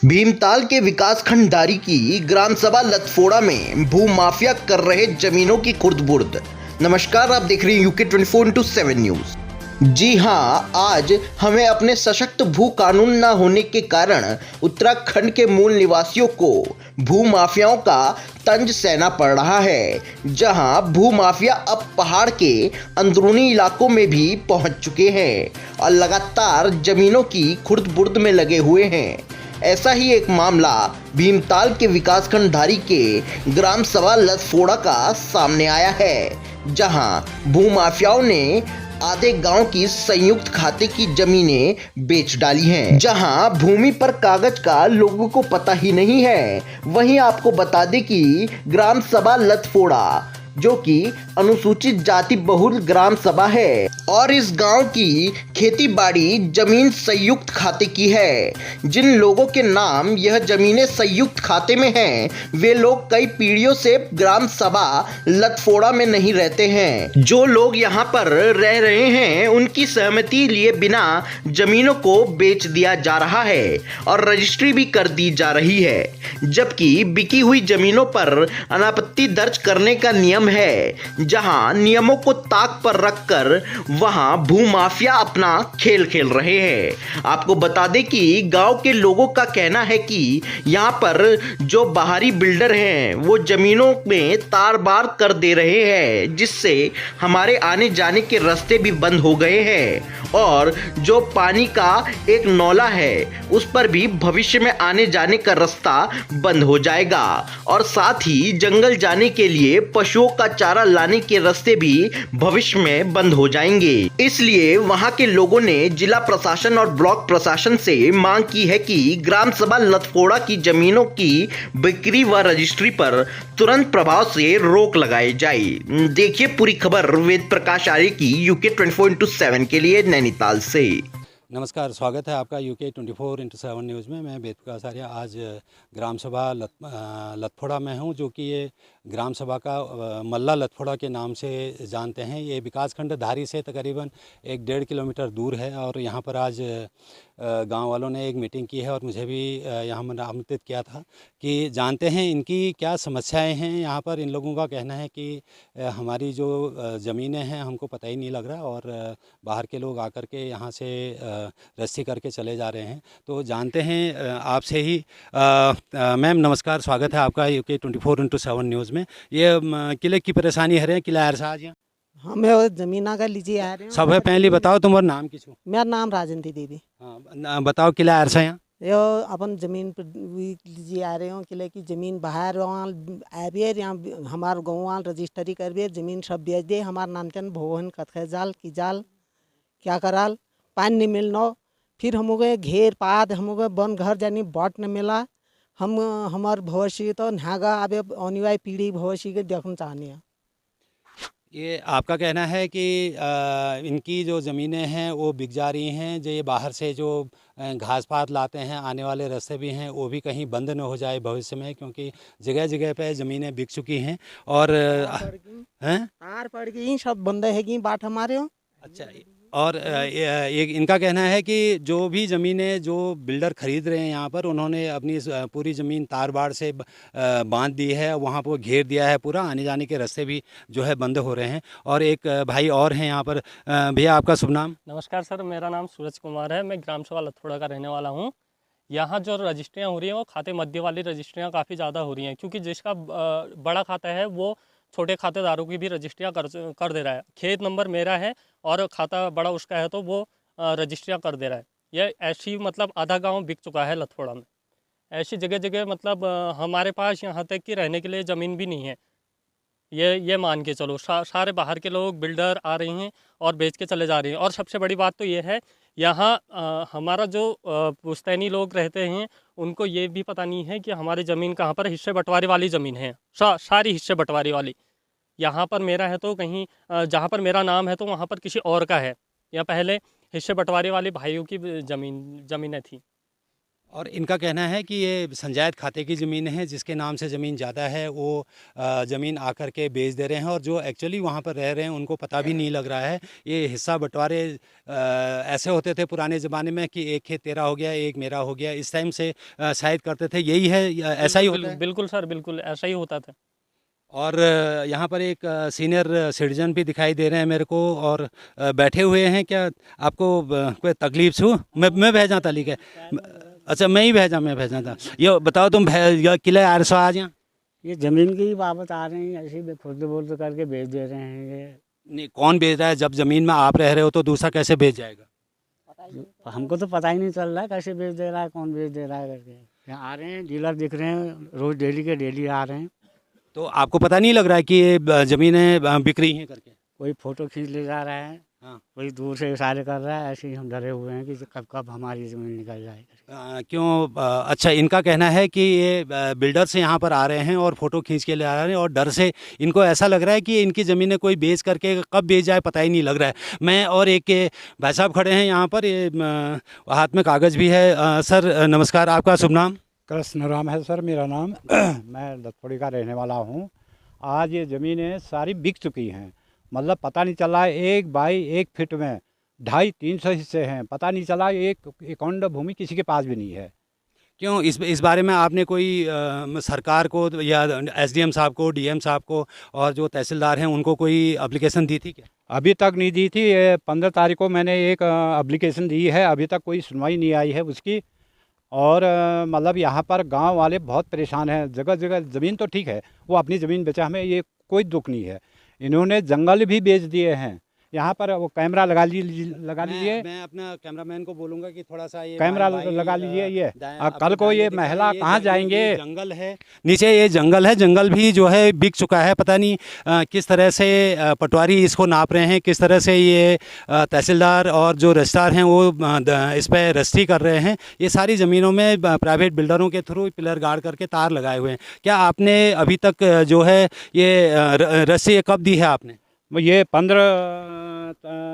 भीमताल के विकासखंड दारी की ग्राम सभा लतफोड़ा में भू माफिया कर रहे जमीनों की खुर्द-बुर्द। नमस्कार, आप देख रहे हैं यूके 24/7 न्यूज। जी हां, आज हमें अपने सशक्त भू कानून न होने के कारण उत्तराखंड के मूल निवासियों को भू माफियाओं का तंज सहना पड़ रहा है, जहां भू माफिया अब पहाड़ के अंदरूनी इलाकों में भी पहुंच चुके हैं और लगातार जमीनों की खुर्द-बुर्द में लगे हुए हैं। ऐसा ही एक मामला भीमताल के विकासखंड धारी के ग्राम सभा लतफोड़ा का सामने आया है, जहां भूमाफियाओं ने आधे गांव की संयुक्त खाते की जमीनें बेच डाली हैं, जहां भूमि पर कागज का लोगों को पता ही नहीं है। वहीं आपको बता दें कि ग्राम सभा लतफोड़ा जो कि अनुसूचित जाति बहुल ग्राम सभा है और इस गांव की खेती बाड़ी जमीन संयुक्त खाते की है। जिन लोगों के नाम यह जमीनें संयुक्त खाते में हैं, वे लोग कई पीढ़ियों से ग्राम सभा लतफोड़ा में नहीं रहते हैं। जो लोग यहां पर रह रहे हैं, उनकी सहमति लिए बिना जमीनों को बेच दिया जा रहा है और रजिस्ट्री भी कर दी जा रही है, जबकि बिकी हुई जमीनों पर अनापत्ति दर्ज करने का नियम है, जहां नियमों को ताक पर रखकर वहां भूमाफिया अपना खेल खेल रहे हैं। आपको बता दें कि गांव के लोगों का कहना है कि यहां पर जो बाहरी बिल्डर हैं, वो जमीनों में तार बार कर दे रहे हैं, जिससे हमारे आने जाने के रास्ते भी बंद हो गए हैं और जो पानी का एक नौला है, उस पर भी भविष्य में आने जाने का रास्ता बंद हो जाएगा और साथ ही जंगल जाने के लिए पशुओं का चारा लाने के रास्ते भी भविष्य में बंद हो जाएंगे। इसलिए वहां के लोगों ने जिला प्रशासन और ब्लॉक प्रशासन से मांग की है कि ग्राम सभा लतफोड़ा की जमीनों की बिक्री व रजिस्ट्री पर तुरंत प्रभाव से रोक लगाई जाए। देखिए पूरी खबर वेद प्रकाश आर्य की यूके 24/7 के लिए नैनीताल से। नमस्कार, स्वागत है आपका यूके 24/7 न्यूज़ में। मैं वेद प्रकाश आर्य आज ग्राम सभा लतफोड़ा में हूं, जो कि ये ग्राम सभा का मल्ला लतफोड़ा के नाम से जानते हैं। ये विकासखंड धारी से तकरीबन 1-1.5 किलोमीटर दूर है और यहाँ पर आज गांव वालों ने एक मीटिंग की है और मुझे भी यहाँ आमंत्रित किया था कि जानते हैं इनकी क्या समस्याएं हैं। यहाँ पर इन लोगों का कहना है कि हमारी जो ज़मीनें हैं हमको पता ही नहीं लग रहा और बाहर के लोग आकर के यहाँ से रस्सी करके चले जा रहे हैं। तो जानते हैं आपसे ही। मैम नमस्कार, स्वागत है आपका यूके 24/7 न्यूज़ में। ये किले की परेशानी है, किला अरसाज यहाँ हमें जमीना का लीजिए आ रहे सब है। पहले बताओ तुम्हारा नाम किसू? मेरा नाम राजंती देवी। हाँ, बताओ किला अरसा यहाँ यो अपन जमीन पर लीजिए आ रहे हो। किले की जमीन बाहर आबियर यहाँ हमार गाँव रजिस्ट्री करबियर जमीन सब बेच दे। हमार नामचन भवन कथे जाल की जाल क्या कराल पानी नहीं मिलना। फिर हम गए घेर पाद हम गए बन घर जानी बट न मिला। हम हमार भविष्य तो नागा अब आने वाली पीढ़ी भविष्य के देखना चाहनी है। ये आपका कहना है कि इनकी जो ज़मीनें हैं वो बिक जा रही हैं। जो ये बाहर से जो घास पात लाते हैं, आने वाले रास्ते भी हैं, वो भी कहीं बंद न हो जाए भविष्य में, क्योंकि जगह जगह पे ज़मीनें बिक चुकी हैं और हैं तार पड़ गई सब बंद है बाट हमारे हो। अच्छा, और इनका कहना है कि जो भी ज़मीनें जो बिल्डर ख़रीद रहे हैं यहाँ पर, उन्होंने अपनी पूरी ज़मीन तार बाड़ से बांध दी है, वहाँ पर घेर दिया है पूरा, आने जाने के रास्ते भी जो है बंद हो रहे हैं। और एक भाई और हैं यहाँ पर। भैया आपका शुभ नाम? नमस्कार सर, मेरा नाम सूरज कुमार है। मैं ग्राम सभा लतफोड़ा का रहने वाला हूँ। यहाँ जो रजिस्ट्रियाँ हो रही हैं वो खाते मध्य वाली रजिस्ट्रियाँ काफ़ी ज़्यादा हो रही हैं, क्योंकि जिसका बड़ा खाता है वो छोटे खातेदारों की भी रजिस्ट्रियाँ कर दे रहा है। खेत नंबर मेरा है और खाता बड़ा उसका है, तो वो रजिस्ट्रियाँ कर दे रहा है। यह ऐसी मतलब आधा गांव बिक चुका है लतफोड़ा में। ऐसी जगह जगह मतलब हमारे पास यहाँ तक कि रहने के लिए ज़मीन भी नहीं है। ये मान के चलो सारे बाहर के लोग बिल्डर आ रहे हैं और बेच के चले जा रहे हैं। और सबसे बड़ी बात तो ये है, यहाँ हमारा जो पुश्तैनी लोग रहते हैं उनको ये भी पता नहीं है कि हमारी ज़मीन कहाँ पर हिस्से बंटवारे वाली ज़मीन है। सारी हिस्से बंटवारे वाली यहाँ पर मेरा है, तो कहीं जहाँ पर मेरा नाम है तो वहाँ पर किसी और का है। या पहले हिस्से बंटवारे वाले भाइयों की ज़मीनें थी। और इनका कहना है कि ये संजायत खाते की ज़मीन है, जिसके नाम से ज़मीन ज़्यादा है वो ज़मीन आकर के बेच दे रहे हैं, और जो एक्चुअली वहाँ पर रह रहे हैं उनको पता भी नहीं लग रहा है। ये हिस्सा बंटवारे ऐसे होते थे पुराने ज़माने में कि एक खेत तेरा हो गया, एक मेरा हो गया, इस टाइम से शायद करते थे। यही है, ऐसा ही होता है। बिल्कुल सर, बिल्कुल ऐसा ही होता था। और यहाँ पर एक सीनियर सिटीजन भी दिखाई दे रहे हैं मेरे को, और बैठे हुए हैं। क्या आपको कोई तकलीफ छू? मैं भेजा था, लिखे। अच्छा, मैं भेजा था। ये बताओ, तुम किले आ रहे हो आज यहाँ? ये जमीन की ही बाबत आ रही है, ऐसे ही खुर्द बुर्द करके बेच दे रहे हैं ये। नहीं, कौन बेच रहा है? जब ज़मीन में आप रह रहे हो तो दूसरा कैसे बेच जाएगा? हमको तो पता ही नहीं चल रहा है कैसे बेच दे रहा है, कौन बेच दे रहा है करके। यहाँ आ रहे हैं डीलर दिख रहे हैं, रोज डेली के डेली आ रहे हैं। तो आपको पता नहीं लग रहा है कि ये ज़मीनें बिक रही हैं करके? कोई फोटो खींच ले जा रहा है, हाँ। कोई दूर से इशारे कर रहा है, ऐसे ही हम डरे हुए हैं कि कब कब हमारी ज़मीन निकल जाएगी। क्यों? अच्छा, इनका कहना है कि ये बिल्डर से यहाँ पर आ रहे हैं और फ़ोटो खींच के ले आ रहे हैं, और डर से इनको ऐसा लग रहा है कि इनकी ज़मीनें कोई बेच करके कब बेच जाए पता ही नहीं लग रहा है। मैं और एक के भाई साहब खड़े हैं यहाँ पर, ये हाथ में कागज़ भी है। सर नमस्कार, आपका शुभ नाम? कृष्ण राम है सर मेरा नाम। मैं लतफोड़ी का रहने वाला हूँ। आज ये ज़मीनें सारी बिक चुकी हैं, मतलब पता नहीं चला 1 बाई 1 फीट में 250-300 हिस्से हैं। पता नहीं चला एक एकौंड भूमि किसी के पास भी नहीं है। क्यों? इस बारे में आपने कोई सरकार को या एसडीएम साहब को, डीएम साहब को और जो तहसीलदार हैं उनको कोई एप्लीकेशन दी थी क्या? अभी तक नहीं दी थी। 15 तारीख को मैंने एक एप्लीकेशन दी है, अभी तक कोई सुनवाई नहीं आई है उसकी। और मतलब यहाँ पर गांव वाले बहुत परेशान हैं। जगह जगह ज़मीन तो ठीक है, वो अपनी ज़मीन बेचा, हमें ये कोई दुख नहीं है। इन्होंने जंगल भी बेच दिए हैं। यहाँ पर वो कैमरा लगा लीजिए। मैं अपना कैमरामैन को बोलूँगा कि थोड़ा सा ये कैमरा लगा लीजिए। ये कल को ये महिला कहाँ जाएंगे? जंगल है नीचे, ये जंगल है, जंगल भी जो है बिक चुका है। पता नहीं किस तरह से पटवारी इसको नाप रहे हैं, किस तरह से ये तहसीलदार और जो रजिस्ट्रार हैं वो इस पर रजिस्ट्री कर रहे हैं। ये सारी ज़मीनों में प्राइवेट बिल्डरों के थ्रू पिलर गाड़ करके तार लगाए हुए हैं। क्या आपने अभी तक जो है ये रजिस्ट्री कब दी है आपने? ये 15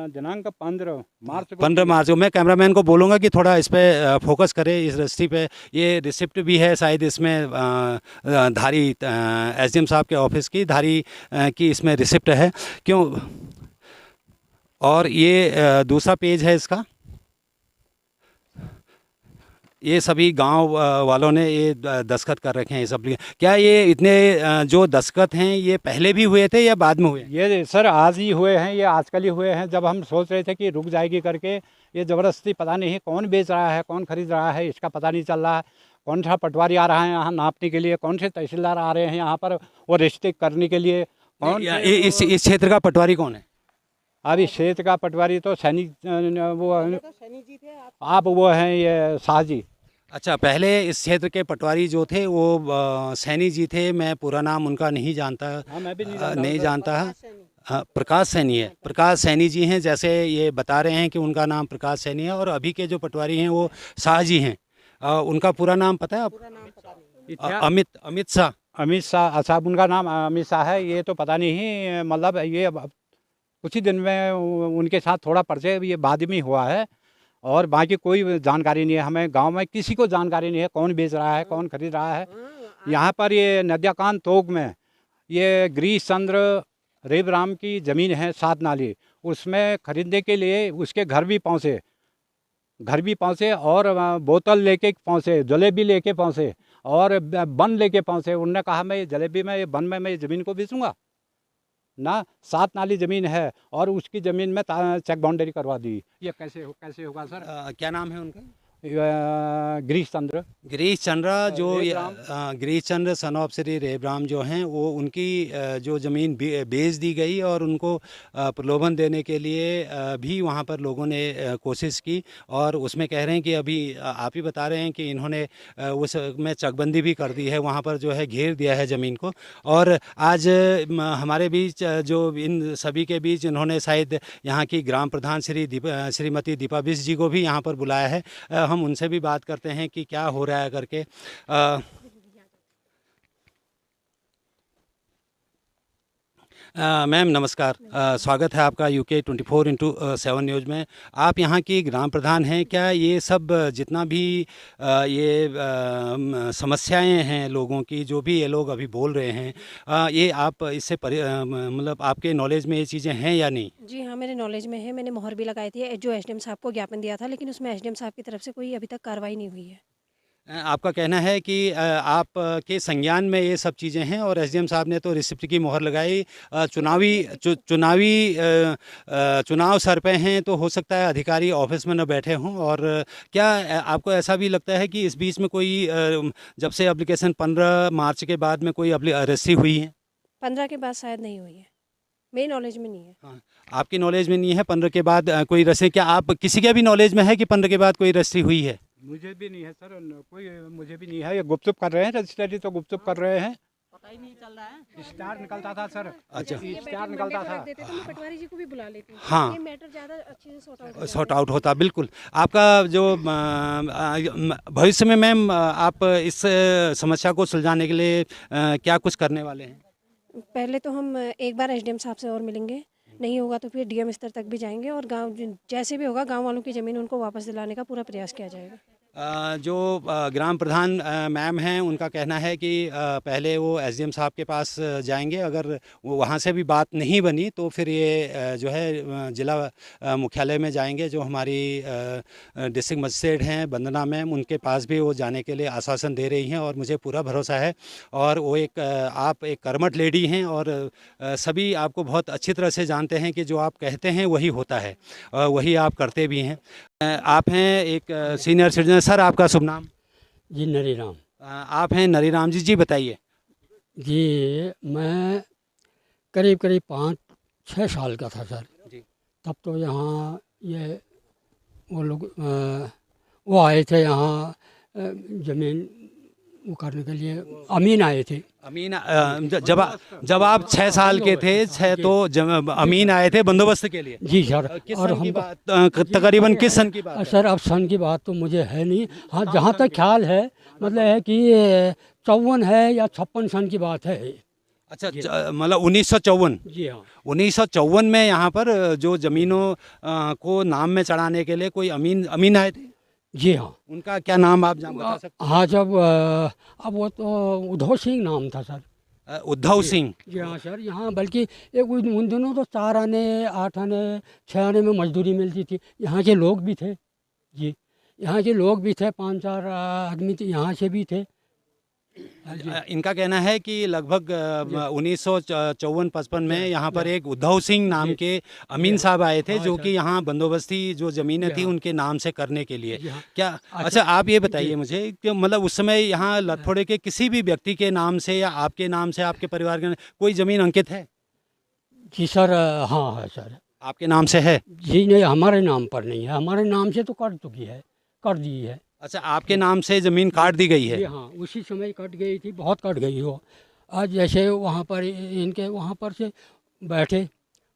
दिनांक 15 मार्च को। 15 मार्च को। मैं कैमरामैन को बोलूँगा कि थोड़ा इस पे फोकस करे, इस रजिस्ट्री पे। ये रिसिप्ट भी है शायद इसमें, धारी एसडीएम साहब के ऑफिस की धारी की इसमें रिसिप्ट है। क्यों? और ये दूसरा पेज है इसका। ये सभी गांव वालों ने ये दस्तखत कर रखे हैं इस एप्लीकेशन। क्या ये इतने जो दस्तखत हैं ये पहले भी हुए थे या बाद में हुए? ये सर आज ही हुए हैं, ये आजकल ही हुए हैं। जब हम सोच रहे थे कि रुक जाएगी करके, ये ज़बरदस्ती पता नहीं कौन बेच रहा है, कौन खरीद रहा है, इसका पता नहीं चल रहा है। कौन सा पटवारी आ रहा है यहाँ नापने के लिए, कौन से तहसीलदार आ रहे हैं यहाँ पर वो रजिस्ट्री करने के लिए। कौन इस क्षेत्र का पटवारी कौन है? अब इस क्षेत्र का पटवारी तो सैनी वो आप वो हैं ये शाह जी। अच्छा, पहले इस क्षेत्र के पटवारी जो थे वो सैनी जी थे। मैं पूरा नाम उनका नहीं जानता। मैं भी नहीं जानता। हाँ, प्रकाश सैनी है। प्रकाश सैनी जी हैं, जैसे ये बता रहे हैं कि उनका नाम प्रकाश सैनी है। और अभी के जो पटवारी हैं वो शाह जी हैं। उनका पूरा नाम पता है आप? अमित शाह। अमित शाह साहब, उनका नाम अमित शाह है। ये तो पता नहीं, मतलब ये कुछ ही दिन में उनके साथ थोड़ा परिचय ये बाद में हुआ है, और बाकी कोई जानकारी नहीं है हमें। गांव में किसी को जानकारी नहीं है कौन बेच रहा है, कौन खरीद रहा है। यहाँ पर ये नदियाकांत तोक में ये गिरीश चंद्र रेबराम की ज़मीन है 7 नाली। उसमें खरीदने के लिए उसके घर भी पहुँचे और बोतल लेके पहुँचे, जलेबी लेके पहुँचे और बन लेके पहुँचे। उन्होंने कहा मैं ये जलेबी में, ये बन में मैं ज़मीन को बेचूँगा ना। 7 नाली ज़मीन है और उसकी ज़मीन में चेक बाउंड्री करवा दी। ये कैसे होगा सर? क्या नाम है उनका? गिरीश चंद्र जो गिरीश चंद्र सन ऑफ श्री रेबराम जो हैं वो उनकी जो ज़मीन बेच दी गई, और उनको प्रलोभन देने के लिए भी वहाँ पर लोगों ने कोशिश की। और उसमें कह रहे हैं कि अभी आप ही बता रहे हैं कि इन्होंने उस में चकबंदी भी कर दी है, वहाँ पर जो है घेर दिया है ज़मीन को। और आज हमारे बीच जो इन सभी के बीच इन्होंने शायद यहाँ की ग्राम प्रधान श्रीमती दीपा बिष्ट जी को भी यहाँ पर बुलाया है। हम उनसे भी बात करते हैं कि क्या हो रहा है करके। मैम नमस्कार, स्वागत है आपका UK 24/7 न्यूज़ में। आप यहाँ की ग्राम प्रधान हैं। क्या ये सब जितना भी समस्याएं हैं लोगों की, जो भी ये लोग अभी बोल रहे हैं, ये आप इससे मतलब आपके नॉलेज में ये चीज़ें हैं या नहीं? जी हाँ, मेरे नॉलेज में है। मैंने मोहर भी लगाई थी, जो एसडीएम साहब को ज्ञापन दिया था, लेकिन उसमें एसडीएम साहब की तरफ से कोई अभी तक कार्रवाई नहीं हुई है। आपका कहना है कि आप के संज्ञान में ये सब चीज़ें हैं और एसडीएम साहब ने तो रिसिप्ट की मोहर लगाई। चुनाव सर पे हैं, तो हो सकता है अधिकारी ऑफिस में न बैठे हों। और क्या आपको ऐसा भी लगता है कि इस बीच में कोई जब से एप्लीकेशन 15 मार्च के बाद में कोई अरेस्टी हुई है? 15 के बाद शायद नहीं हुई है, मेरी नॉलेज में नहीं है। हाँ, आपकी नॉलेज में नहीं है 15 के बाद कोई रस्सी? क्या आप किसी के भी नॉलेज में है कि 15 के बाद कोई रस्सी हुई है? मुझे भी नहीं है सर, कोई मुझे भी नहीं है। ये गुपचुप कर रहे हैं, रजिस्ट्री तो गुपचुप कर रहे हैं। पता ही नहीं चल रहा है। स्टार निकलता था सर। अच्छा। स्टार निकलता था। देते तो मैं पटवारी जी को भी बुला लेती हूँ। हाँ। ये मैटर ज़्यादा अच्छे से सॉर्ट आउट होता। बिल्कुल। आपका जो भविष्य में मैम आप इस समस्या को सुलझाने के लिए क्या कुछ करने वाले हैं? पहले तो हम एक बार एसडीएम साहब से और मिलेंगे, नहीं होगा तो फिर डीएम स्तर तक भी जाएंगे और गांव जैसे भी होगा गांव वालों की ज़मीन उनको वापस दिलाने का पूरा प्रयास किया जाएगा। जो ग्राम प्रधान मैम हैं, उनका कहना है कि पहले वो एसडीएम साहब के पास जाएंगे। अगर वो वहाँ से भी बात नहीं बनी तो फिर ये जो है जिला मुख्यालय में जाएंगे। जो हमारी डिस्ट्रिक्ट मजिस्ट्रेट हैं वंदना मैम, उनके पास भी वो जाने के लिए आश्वासन दे रही हैं और मुझे पूरा भरोसा है। और वो आप एक कर्मठ लेडी हैं और सभी आपको बहुत अच्छी तरह से जानते हैं कि जो आप कहते हैं वही होता है, वही आप करते भी हैं। आप हैं एक सीनियर सिटीजन। सर, आपका शुभ नाम? जी नरीराम। आप हैं नरीराम जी। जी बताइए। जी मैं करीब 5-6 साल का था सर जी। तब तो यहाँ ये वो लोग वो आए थे यहाँ ज़मीन वो करने के लिए, अमीन आए थे। अमीन जब आप 6 साल के थे, तो अमीन आए थे बंदोबस्त के लिए? जी सर। किस और सन की हम बात, तकरीबन किस सन की बात है? सर अब सन की बात तो मुझे है नहीं। हाँ, जहाँ तक ख्याल है मतलब है कि 54 है या 56 सन की बात है। अच्छा, मतलब 1954? जी हाँ। 1954 में यहाँ पर जो ज़मीनों को नाम में चढ़ाने के लिए कोई अमीन आए थे? जी हाँ। उनका क्या नाम आप बता सकते हाँ, जब अब वो तो उद्धव सिंह नाम था सर। हैं? उद्धव सिंह। जी हाँ सर। यहाँ बल्कि एक उन दिनों तो 4 आने 8 आने 6 आने में मजदूरी मिलती थी। यहाँ के लोग भी थे जी, यहाँ के लोग भी थे, 5-4 आदमी तो यहाँ से भी थे। इनका कहना है कि लगभग 1954-55 में यहाँ पर एक उद्धव सिंह नाम के अमीन साहब आए थे, जो कि यहाँ बंदोबस्ती जो ज़मीनें थी उनके नाम से करने के लिए। क्या अच्छा, आप ये बताइए मुझे कि मतलब उस समय यहाँ लतफोड़े के किसी भी व्यक्ति के नाम से या आपके नाम से, आपके परिवार के कोई ज़मीन अंकित है? जी सर। हाँ है सर। आपके नाम से है? जी नहीं, हमारे नाम पर नहीं है। हमारे नाम से तो कर चुकी है, कर दी है। अच्छा, आपके नाम से ज़मीन काट दी गई है? जी हाँ, उसी समय कट गई थी, बहुत कट गई हो। आज जैसे वहाँ पर इनके वहाँ पर से बैठे,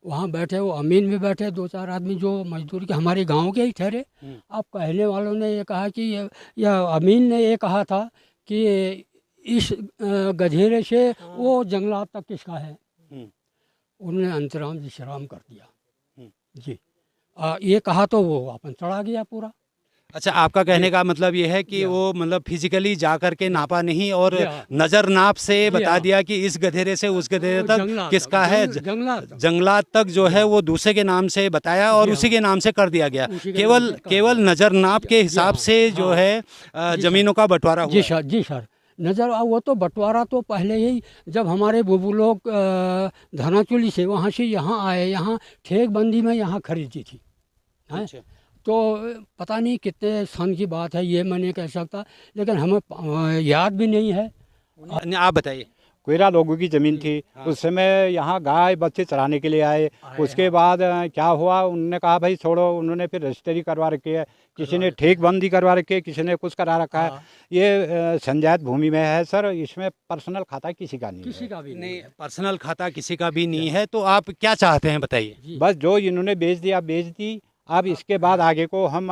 वहाँ बैठे, वो अमीन भी बैठे, 2-4 आदमी जो मजदूर के हमारे गांव के ही ठहरे। अब कहने वालों ने ये कहा कि या अमीन ने ये कहा था कि इस गधेरे से वो जंगलात तक किसका है। उन्होंने अंतराम विश्राम कर दिया जी। ये कहा तो वो अपन चढ़ा गया पूरा। अच्छा, आपका कहने का मतलब ये है कि वो मतलब फिजिकली जा कर के नापा नहीं और नज़र नाप से बता दिया कि इस गधेरे से उस गधेरे तक किसका है। जंगलात तक जो है वो दूसरे के नाम से बताया और उसी के नाम से कर दिया गया। केवल नज़र नाप के हिसाब से जो है ज़मीनों का बंटवारा हुआ। जी सर। जी सर। नज़र वो तो बंटवारा तो पहले ही जब हमारे बुबू लोग धनाचुली से वहाँ से यहाँ आए, यहाँ ठेकबंदी में यहाँ खरीदी थी। अच्छा। तो पता नहीं कितने सन की बात है, ये मैं नहीं कह सकता, लेकिन हमें याद भी नहीं है। आप बताइए। कोयरा लोगों की ज़मीन थी। उस समय यहाँ गाय बच्चे चराने के लिए आए। उसके बाद क्या हुआ, उन्होंने कहा भाई छोड़ो। उन्होंने फिर रजिस्ट्री करवा रखी है, किसी ने ठेकबंदी करवा रखी है, किसी ने कुछ करा रखा है। ये संजात भूमि में है सर, इसमें पर्सनल खाता किसी का नहीं, किसी का भी नहीं। पर्सनल खाता किसी का भी नहीं है। तो आप क्या चाहते हैं बताइए? बस जो इन्होंने बेच दिया बेच दी। अब इसके बाद आगे को हम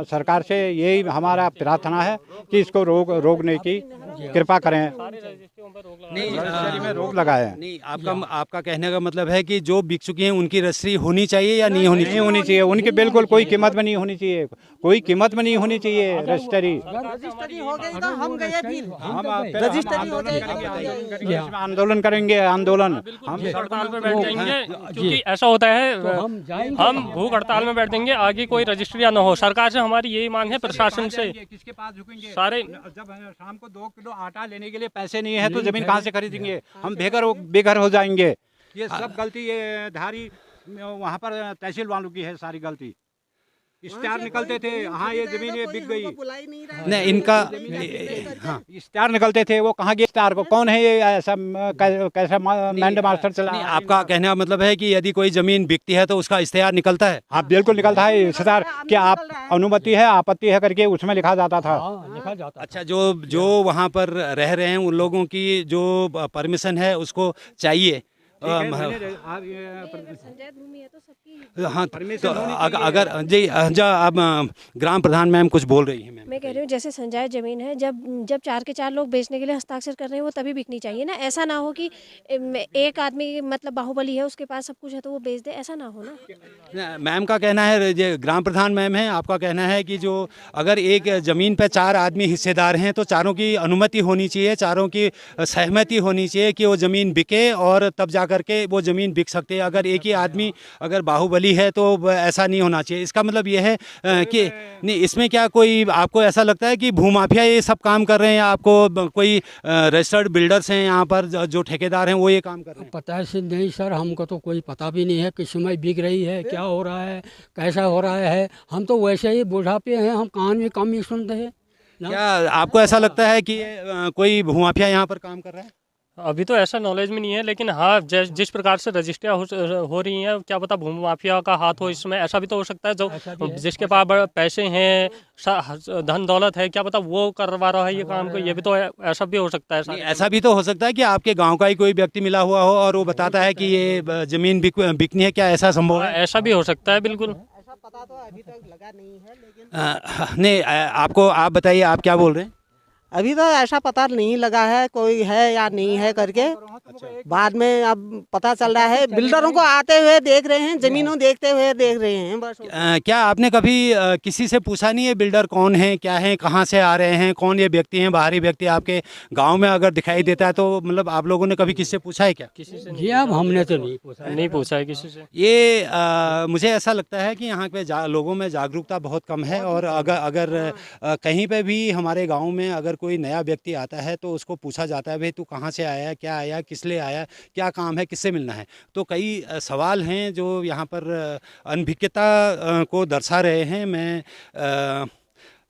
सरकार से यही हमारा प्रार्थना है कि इसको रोकने की कृपा करें। रजिस्ट्री में रोक लगाया है। नहीं, आपका कहने का मतलब है कि जो बिक चुकी हैं उनकी रजिस्ट्री होनी चाहिए या नहीं होनी नहीं होनी चाहिए, उनकी बिल्कुल कोई कीमत में नहीं होनी चाहिए, कोई कीमत में नहीं होनी चाहिए रजिस्ट्री। रजिस्ट्री हो गई तो हम गए फिर हम रजिस्ट्री हो जाएगी आंदोलन करेंगे, आंदोलन हम हड़ताल में बैठ जाएंगे, क्योंकि ऐसा होता है हम भूख हड़ताल में बैठ देंगे, आगे कोई रजिस्ट्रियाँ न हो। सरकार से हमारी यही मांग है, प्रशासन से। किसके पास झुकेंगे? सारे जब शाम को 2 किलो आटा लेने के लिए पैसे नहीं है तो जमीन कहाँ से खरीदेंगे? हम बेघर हो जाएंगे। ये सब गलती ये धारी वहाँ पर तहसील वालों की है, सारी गलती। इश्तेहार निकलते थे, हाँ ये जमीन ये बिक गई, नहीं इनका हाँ इश्तेहार निकलते थे, वो कहाँ गए इश्तेहार को? कौन है ये ऐसा कैसा मैंड मास्टर चला? नहीं, आपका कहने का मतलब है कि यदि कोई जमीन बिकती है तो उसका इश्तेहार निकलता है? हाँ बिल्कुल निकलता है इश्तेहार कि आप अनुमति है, आपत्ति है करके उसमें लिखा जाता था। लिखा जाता। अच्छा, जो वहाँ पर रह रहे हैं उन लोगों की जो परमिशन है उसको चाहिए। पंचायत भूमि है तो सबकी। हाँ, तो अगर जी अब ग्राम प्रधान मैम कुछ बोल रही हैं। मैं कह रही हूँ जैसे संजाय जमीन है, जब 4 के 4 लोग बेचने के लिए हस्ताक्षर कर रहे हैं वो तभी बिकनी चाहिए ना। ऐसा ना हो कि एक आदमी मतलब बाहुबली है, उसके पास सब कुछ है तो वो बेच दे, ऐसा ना हो ना। मैम का कहना है, ये ग्राम प्रधान मैम है, आपका कहना है कि जो अगर एक ज़मीन पे 4 आदमी हिस्सेदार हैं तो चारों की अनुमति होनी चाहिए, चारों की सहमति होनी चाहिए कि वो ज़मीन बिके और तब जा करके वो ज़मीन बिक सकती है। अगर एक ही आदमी अगर बाहुबली है तो ऐसा नहीं होना चाहिए। इसका मतलब ये है कि नहीं, इसमें क्या कोई आपको ऐसा लगता है कि भूमाफिया ये सब काम कर रहे हैं, या आपको कोई रजिस्टर्ड बिल्डर्स हैं यहाँ पर जो ठेकेदार हैं वो ये काम कर रहे हैं? पता है नहीं सर, हमको तो कोई पता भी नहीं है किस समय बिक रही है, क्या हो रहा है, कैसा हो रहा है। हम तो वैसे ही बुढ़ापे हैं, हम कान में कम ही सुनते हैं। क्या आपको ऐसा लगता है कि कोई भूमाफिया यहाँ पर काम कर रहा है? अभी तो ऐसा नॉलेज में नहीं है, लेकिन हाँ जिस प्रकार से रजिस्ट्रियाँ हो रही हैं, क्या पता भूमि माफिया का हाथ हो इसमें। ऐसा भी तो हो सकता है, जो जिसके पास पैसे हैं, धन दौलत है, क्या पता वो करवा रहा है ये काम को। ये भी तो ऐसा भी हो सकता है। ऐसा भी तो हो सकता है कि आपके गांव का ही कोई व्यक्ति मिला हुआ हो और वो बताता है कि ये जमीन बिकनी है, क्या ऐसा संभव है? ऐसा भी हो सकता है, बिल्कुल। ऐसा पता तो अभी तक लगा नहीं है, लेकिन नहीं, आप बताइए, आप क्या बोल रहे हैं? अभी तो ऐसा पता नहीं लगा है कोई है या नहीं है करके। बाद में अब पता चल रहा है, बिल्डरों को आते हुए देख रहे हैं, जमीनों देखते हुए देख रहे हैं बस। क्या आपने कभी किसी से पूछा नहीं है बिल्डर कौन है, क्या है, कहाँ से आ रहे हैं, कौन ये व्यक्ति हैं, बाहरी व्यक्ति आपके गांव में अगर दिखाई देता है तो मतलब आप लोगों ने कभी किसी से पूछा है क्या? किसी से जी अब हमने तो नहीं पूछा है किसी से। ये मुझे ऐसा लगता है कि यहाँ पे लोगों में जागरूकता बहुत कम है, और अगर कहीं पे भी हमारे गाँव में अगर कोई नया व्यक्ति आता है तो उसको पूछा जाता है, भाई तू कहाँ से आया, क्या आया, किस लिए आया, क्या काम है, किससे मिलना है। तो कई सवाल हैं जो यहाँ पर अनभिज्ञता को दर्शा रहे हैं। मैं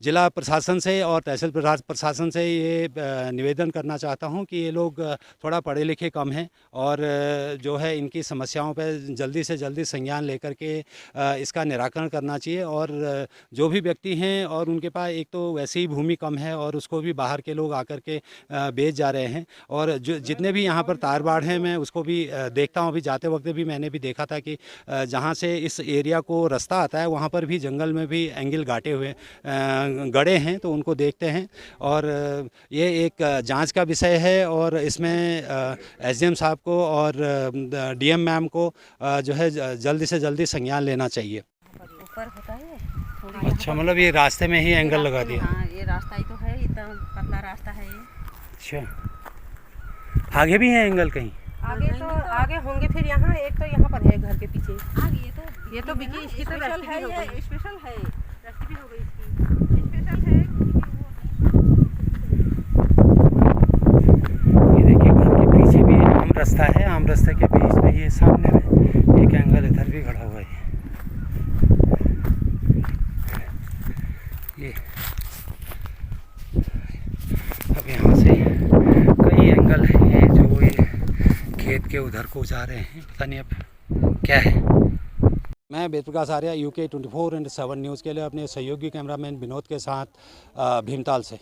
जिला प्रशासन से और तहसील प्रशासन से ये निवेदन करना चाहता हूँ कि ये लोग थोड़ा पढ़े लिखे कम हैं, और जो है इनकी समस्याओं पर जल्दी से जल्दी संज्ञान लेकर के इसका निराकरण करना चाहिए। और जो भी व्यक्ति हैं और उनके पास एक तो वैसे ही भूमि कम है और उसको भी बाहर के लोग आकर के बेच जा रहे हैं, और जो जितने भी यहाँ पर तार बाड़ हैं मैं उसको भी देखता हूँ। अभी जाते वक्त भी मैंने भी देखा था कि जहाँ से इस एरिया को रास्ता आता है वहाँ पर भी जंगल में भी एंगल गाटे हुए गड़े हैं, तो उनको देखते हैं। और ये एक जांच का विषय है, और इसमें एसडीएम साहब को और डीएम मैम को जो है जल्दी से जल्दी संज्ञान लेना चाहिए। ऊपर होता है अच्छा, मतलब ये रास्ते में ही एंगल लगा दिया? हाँ, ये रास्ता ही तो है, इतना पतला रास्ता है ये। अच्छा, आगे भी है एंगल कहीं? आगे तो आगे होंगे, फिर यहाँ एक तो यहाँ पर है घर के पीछे आगे। ये तो बिकी इसकी तो स्पेशल है, ये स्पेशल है, रस्ती भी हो गई इसकी, स्पेशल है। ये देखिए घर के पीछे भी आम रास्ता है, आम रास्ते के बीच में ये सामने में एक एंगल इधर भी खड़ा हुआ है। ये अब यहाँ से कई एंगल हैं जो ये खेत के उधर को जा रहे हैं, पता नहीं अब क्या है। मैं वेद प्रकाश आर्य UK 24/7 न्यूज़ के लिए अपने सहयोगी कैमरामैन विनोद के साथ भीमताल से।